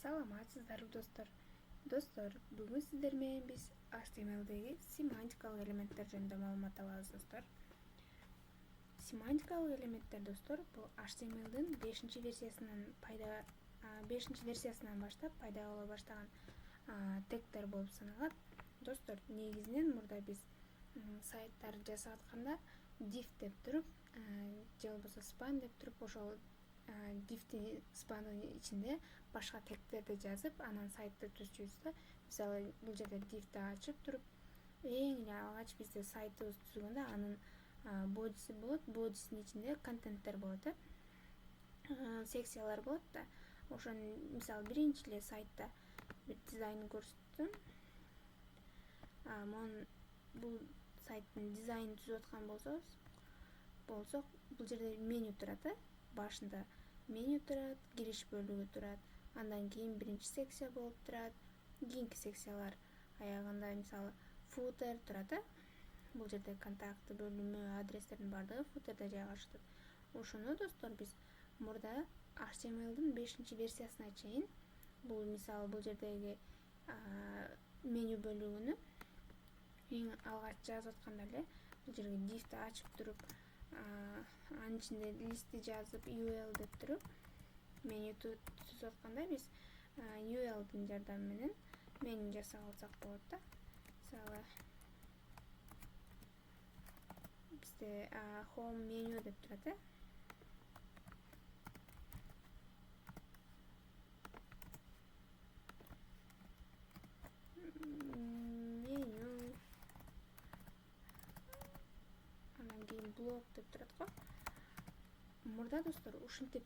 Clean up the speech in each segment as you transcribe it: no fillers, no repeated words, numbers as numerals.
Саламатсыздарбы достор. Достор, бүгүн сиздер менен биз HTML'деги семантикалык элементтер жөнүндө маалымат алабыз достор. Семантикалык элементтер достор, бул HTML'дин 5-версиясынан баштап пайда боло баштаган тегтер болуп саналат. Достор, негизинен мурда биз сайттарды жасап атканда div деп туруп, же болбосо span деп туруп, ошол divдин спандын ичинде башка тегтерди жазып, анан сайтты түзчүбүз да. Мисалы, бул жерде divди ачып туруп, эң эле алгач бизде сайтыбызды түзгөндө анын бодиси болот. Бодисинин ичинде контенттер болот, секциялар болот да. Ошону мисалы биринчи эле сайтта бир дизайнын көрсөтсөм, бул сайттын дизайнын түзүп аткан болсок, бул жерде меню турат, башында меню турат, кириш бөлүгү турат, андан кийин биринчи секция болуп турат, кийинки секциялар аягында мисалы footer турат, бул жерде контакты бөлүмү, адрестердин баардыгы footerде жайгашылат. Ошону достор биз мурда HTML'дин 5-версиясына чейин, бул мисалы бул жердеги меню бөлүгүнү эң алгач жазып атканда эле бул жерге divди ачып туруп, анын ичинде листти жазып UL деп туруп меню түзүп атканда биз ULдин жардамы менен меню жасап алсак болот да. Мисалы бизде home меню деп турат, меню, андан кийин блок деп турат го. Мурда достор ушинтип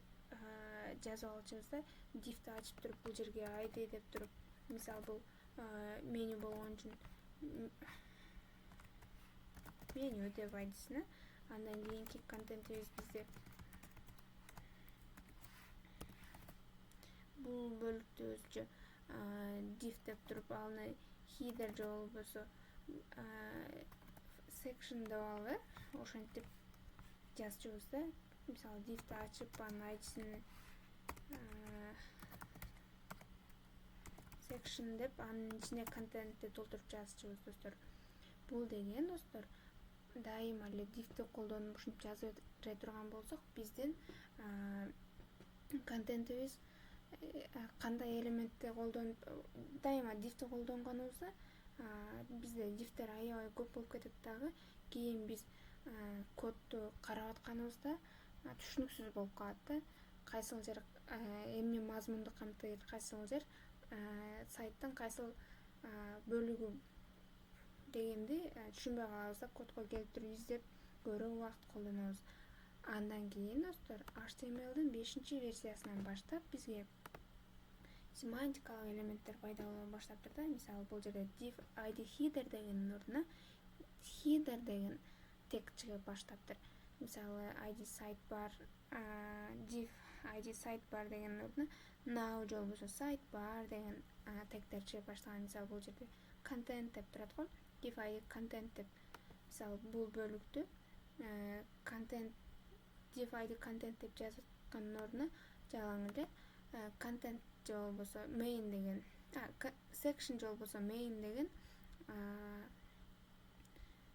жазып алчубуз да, divди ачып туруп бул жерге ID деп туруп, мисалы бул меню болгон үчүн меню деп айдысына, андан кийинки контентибиз бизде бул бөлүктү өзүчө div деп туруп, аны header же болбосо section деп алып, ошентип жазчубуз да. Мисалы divди ачып, анын айдысын section деп, анын ичине контентти толтуруп жазчубуз достор. Бул деген достор, дайыма эле divди колдонуп ушинтип жазып бере турган болсок, биздин контентибиз кандай элементти колдонуп, дайыма divди колдонгонубузда бизде divдер аябай көп болуп кетет дагы. Кийин биз кодду карап атканыбызда түшүнүксүз болуп калат да. Кайсыл жер эмне мазмунду камтыйт, кайсыл жер сайттын кайсыл бөлүгү дегенди түшүнбөй калабыз да. Кодго келтирип издеп көбүрөөк убакыт колдонобуз. Андан кийин достор HTML'дин 5-версиясынан баштап бизге семантикалык элементтер пайда боло баштаптыр да. Мисалы бул жерде div id header дегендин ордуна header деген тег чыгып баштаптыр. Мисалы id sidebar, div id sidebar дегендин ордуна now же болбосо sidebar деген тегтер чыгып баштаган. Мисалы бул жерде content деп турат го, div id content деп. Мисалы бул бөлүктү content div id content деп жазып аткандын ордуна жалаң эле content же болбосо main деген, section же болбосо main деген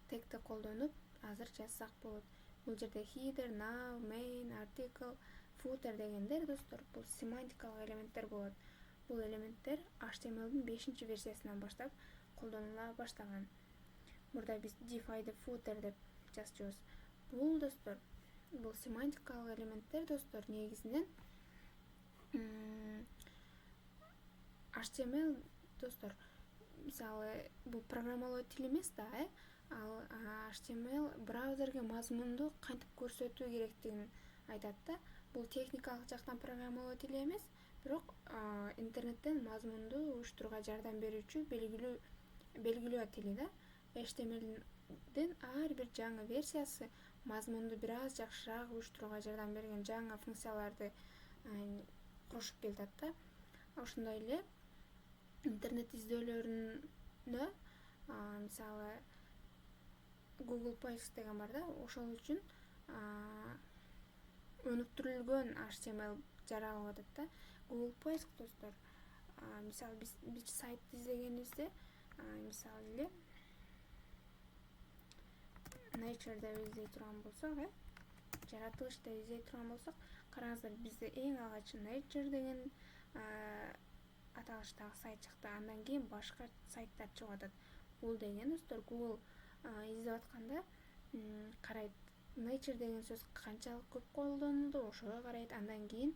тегти колдонуп азыр жазсак болот. Бул жерде header, now, main, article, footer дегендер достор, бул семантикалык элементтер болот. Бул элементтер HTML'дин 5-версиясынан баштап колдонула баштаган. Мурда биз div id footer деп жазчубуз. Бул достор, бул семантикалык элементтер достор негизинен HTML достор, мисалы бул программалоо тили эмес да, ал HTML браузерге мазмунду кантип көрсөтүү керектигин айтат да. Бул техникалык жактан программалоо тили эмес, бирок интернеттен мазмунду уюштурууга жардам берүүчү белгилөө тили да. HTMLдин ар бир жаңы версиясы мазмунду бир аз жакшыраак уюштурууга жардам берген жаңы функцияларды кошуп келатат да. Ошондой эле интернет издөөлөрүндө мисалы Google Poisk деген бар да, ошол үчүн өнүктүрүлгөн HTML жаралып атат да. Google Poisk достор мисалы биз сайтты издегенибизде, мисалы эле Nature деп издей турган болсок, жаратылыш деп издей турган болсок, караңыздар, бизде эң алгач Nature деген аталыштагы сайт чыкты. Андан кийин башка сайттар чыгып атат. Бул деген достор Google издеп атканда карайт, Nature деген сөз канчалык көп колдонулду, ошого карайт. Андан кийин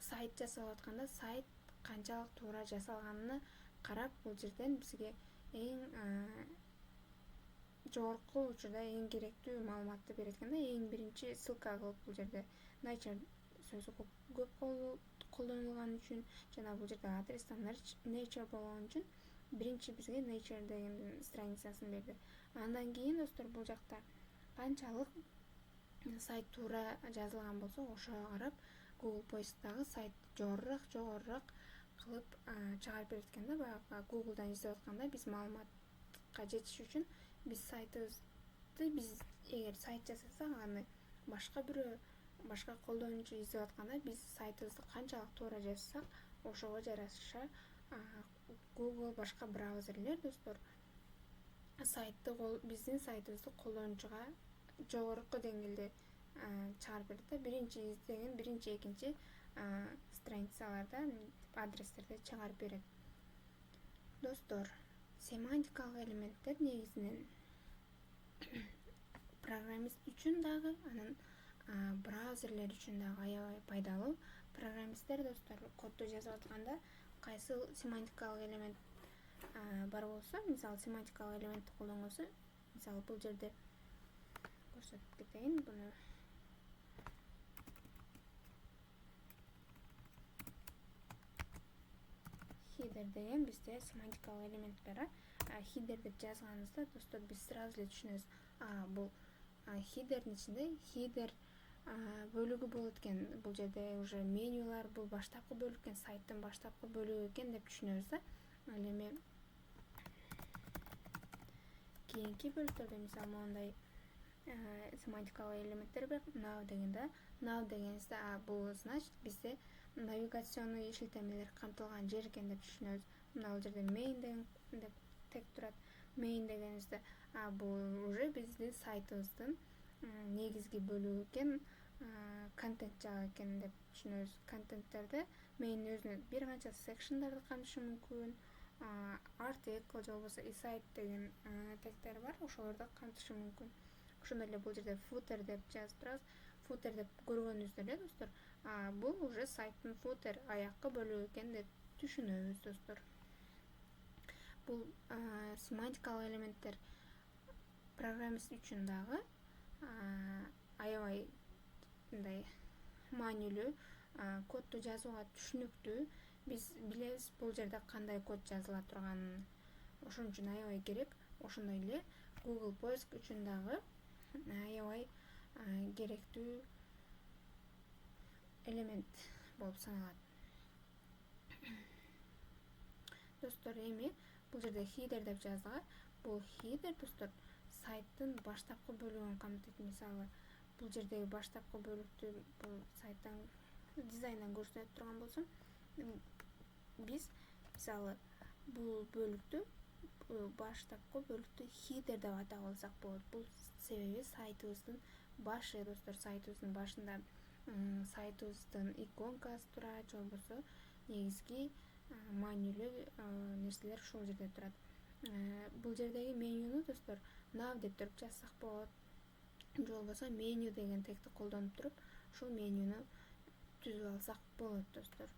сайт жасап атканда сайт канчалык туура жасалганына карап, бул жерден бизге эң жогорку учурда эң керектүү маалыматты берет экен да. Эң биринчи ссылка кылып бул жерде Nature сөзү көп колдонулган үчүн жана бул жерде адреста Nature болгон үчүн биринчи бизге Nature деген страницасын берди. Андан кийин достор бул жакта канчалык сайт туура жазылган болсо, ошого карап Google поисктагы сайт жогорураак кылып чыгарып берет экен да. Баягы Google'дан издеп атканда биз маалыматка жетиш үчүн биз сайтыбызды эгер сайт жасасак, аны башка колдонуучу издеп атканда биз сайтыбызды канчалык туура жазсак, ошого жараша Google башка браузерлер достор биздин сайтыбызды колдонуучуга жогорку деңгээлде чыгарып берет да. Биринчи, экинчи страницаларда, адрестерде чыгарып берет. Достор, семантикалык элементтер негизинен программист үчүн дагы, анан браузерлер үчүн дагы аябай пайдалуу. Программисттер достор кодду жазып атканда кайсы семантикалык элемент бар болсо, мисалы семантикалык элементти колдонгонсо, мисалы бул жерде көрсөтүп кетейин буну. Header деген бизде семантикалык элемент бар. Header деп жазганыбызда достор биз сразу эле түшүнөбүз. Бул headerдин ичинде header бөлүгү болот экен. Бул жерде уже менюлар, бул баштапкы бөлүк экен, сайттын баштапкы бөлүгү экен деп түшүнөбүз да. Ал эми кийинки бөлүктөрдө мисалы моундай семантикалык элементтер бар. Now дегенибизде бул значит бизде навигационный ишлетмелер камтылган жер экен деп түшүнөбүз. Мына бул жерде main деп тег турат. Main дегенибизде бул уже биздин сайтыбыздын негизги бөлүгү экен, контент жагы экен деп түшүнөбүз. Контенттерде main өзүнө бир канча sectionдарды камтышы мүмкүн, article же болбосо aside деген тегтер бар, ошолорду камтышы мүмкүн. Ошондой эле бул жерде footer деп жазып турабыз. Footer деп көргөнүбүздө эле достор, бул уже сайттын footer аяккы бөлүгү экен деп түшүнөбүз достор. Бул семантикалык элементтер программист үчүн дагы аябай мындай маанилүү, кодду жазууга түшүнүктүү. Биз билебиз бул жерде кандай код жазыла турганын. Ошон үчүн аябай керек. Ошондой эле Google поиск үчүн дагы аябай керектүү элемент болуп саналат. Достор, эми бул жерде header деп жаздык. Бул header достор сайттын баштапкы бөлүгүн камтыйт. Мисалы бул жердеги баштапкы бөлүктү бул сайттан дизайндан көрсөтүп турган болсом, биз мисалы бул бөлүктү, баштапкы бөлүктү header деп атап алсак болот. Бул себеби сайтыбыздын башы достор. Сайтыбыздын башында сайтыбыздын иконкасы турат, же болбосо негизги маанилүү нерселер ушул жерде турат. Бул жердеги менюну достор now деп туруп жазсак болот, же болбосо меню деген тегти колдонуп туруп ушул менюну түзүп алсак болот достор.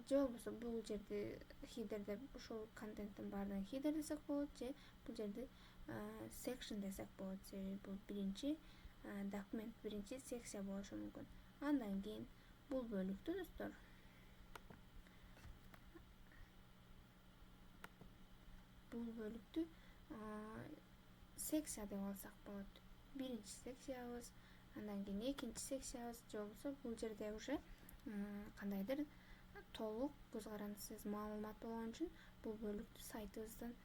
Же болбосо бул жерде header деп ушул контенттин баардыгын header десек болот, же бул жерде section десек болот. Себеби бул биринчи документ, биринчи секция болушу мүмкүн. Андан кийин бул бөлүктү достор секция деп алсак болот. Биринчи секциябыз, андан кийин экинчи секциябыз, же болбосо бул жерде уже кандайдыр толук көз карандысыз маалымат болгон үчүн бул бөлүктү сайтыбыздын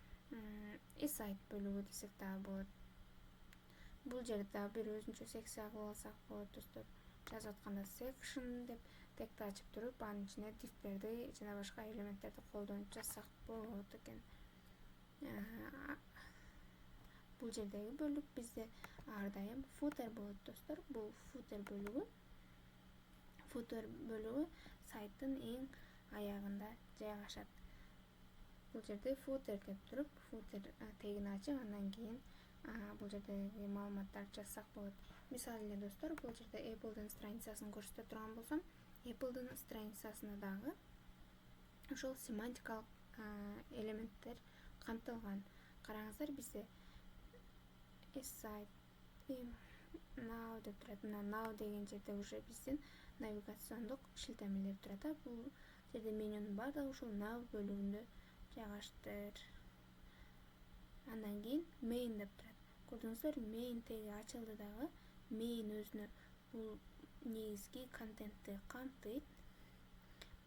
aside бөлүгү десек дагы болот. Бул жерде дагы бир өзүнчө секция кылып алсак болот достор. Жазып атканда section деп тегти ачып туруп анын ичине дифтерди жана башка элементтерди колдонуп жазсак болот экен. Бул жердеги бөлүк бизде ар дайым footer болот достор. Бул footer бөлүгү сайттын эң аягында жайгашат. Бул жерде footer деп туруп, footer тегин ачып, андан кийин бул жердеги маалыматтарды жазсак болот. Мисалы эле достор, бул жерде Apple'дын страницасын көрсөтө турган болсом, Apple'дын страницасына дагы ошол семантикалык элементтер камтылган. Караңыздар, бизде site now деп турат. Мына now деген жерде уже биздин навигациондук шилтемелер турат. Бул жерде менюнун баардыгы ушул now бөлүгүндө жайгаштыр. Андан кийин main деп турат. Көрдүңүздөр, main теги ачылды дагы. Main өзүнө бул негизги контентти камтыйт.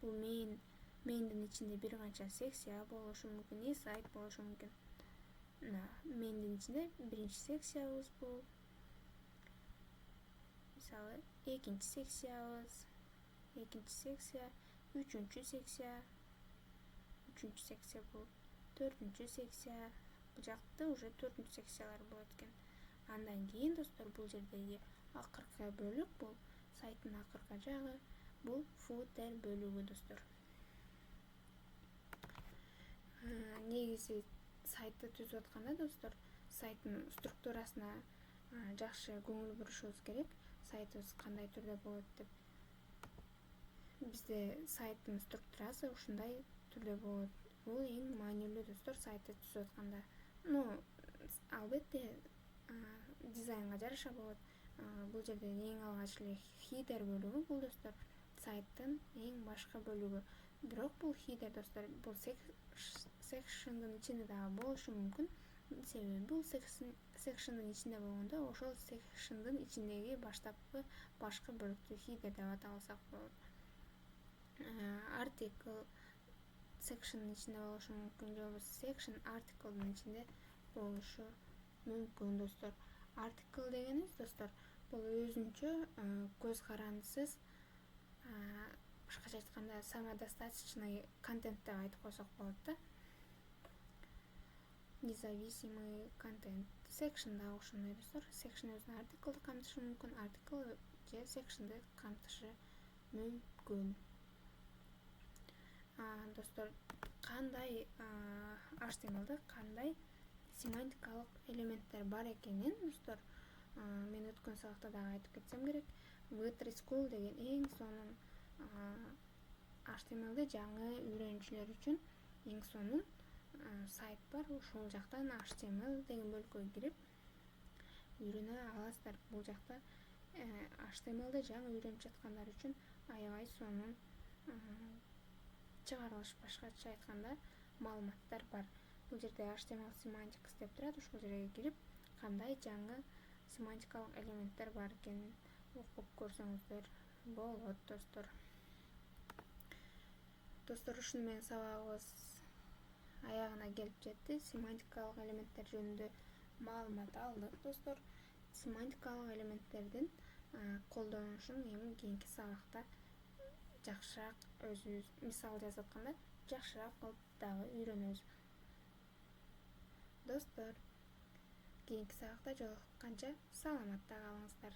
Бул mainдин ичинде бир канча секция болушу мүмкүн, сайт болушу мүмкүн. Mainдин ичинде биринчи секциябыз бул. Мисалы, экинчи секциябыз, үчүнчү секция бул, төртүнчү секция. Бул жакта уже төртүнчү секциялар болот экен. Андан кийин достор, бул жердеги акыркы бөлүк, бул сайттын акыркы жагы, бул footer бөлүгү достор. Негизи сайтты түзүп атканда достор, сайттын структурасына жакшы көңүл бурушубуз керек. Сайтыбыз кандай түрдө болот деп. Бизде сайттын структурасы ушундай түрдө болот. Бул эң маанилүү достор сайтты түзүп атканда. Албетте дизайнга жараша болот. Бул жерде эң алгач эле header бөлүгү бул достор сайттын эң башкы бөлүгү. Бирок бул header достор, бул sectionдын ичинде дагы болушу мүмкүн. Себеби бул sectionдын ичинде болгондо, ошол sectionдын ичиндеги баштапкы башкы бөлүктү header деп аталсак болот. Article sectionдын ичинде болушу мүмкүн, же болбосо section article'дын ичинде болушу мүмкүн достор. Article дегенибиз достор, бул өзүнчө көз карандысыз, башкача айтканда самодостаточный контент деп айтып койсок болот да. Независимый контент. Section да ошондой достор. Section өзүнө article'ды камтышы мүмкүн, article же section'ды камтышы мүмкүн. Достор, кандай HTML'да кандай семантикалык элементтер бар экенин достор, мен өткөн сабакта дагы айтып кетсем керек. W3 School деген эң сонун HTML'ди жаңы үйрөнүүчүлөр үчүн эң сонун сайт бар. Ушул жактан HTML деген бөлүккө кирип үйрөнө аласыздар. Бул жакта HTML'ди жаңы үйрөнүп жаткандар үчүн аябай сонун чыгарылыш, башкача айтканда маалыматтар бар. Бул жерде HTML semantics деп турат. Ушул жерге кирип, кандай жаңы семантикалык элементтер бар экенин окуп көрсөңүздөр болот достор. Достор, ушуну менен сабагыбыз аягына келип жетти. Семантикалык элементтер жөнүндө маалымат алдык достор. Семантикалык элементтердин колдонушун эми кийинки сабакта жакшыраак өзүбүз мисал жазып атканда жакшыраак кылып дагы үйрөнөбүз. Достор, кийинки сабакта жолукканча саламатта калыңыздар.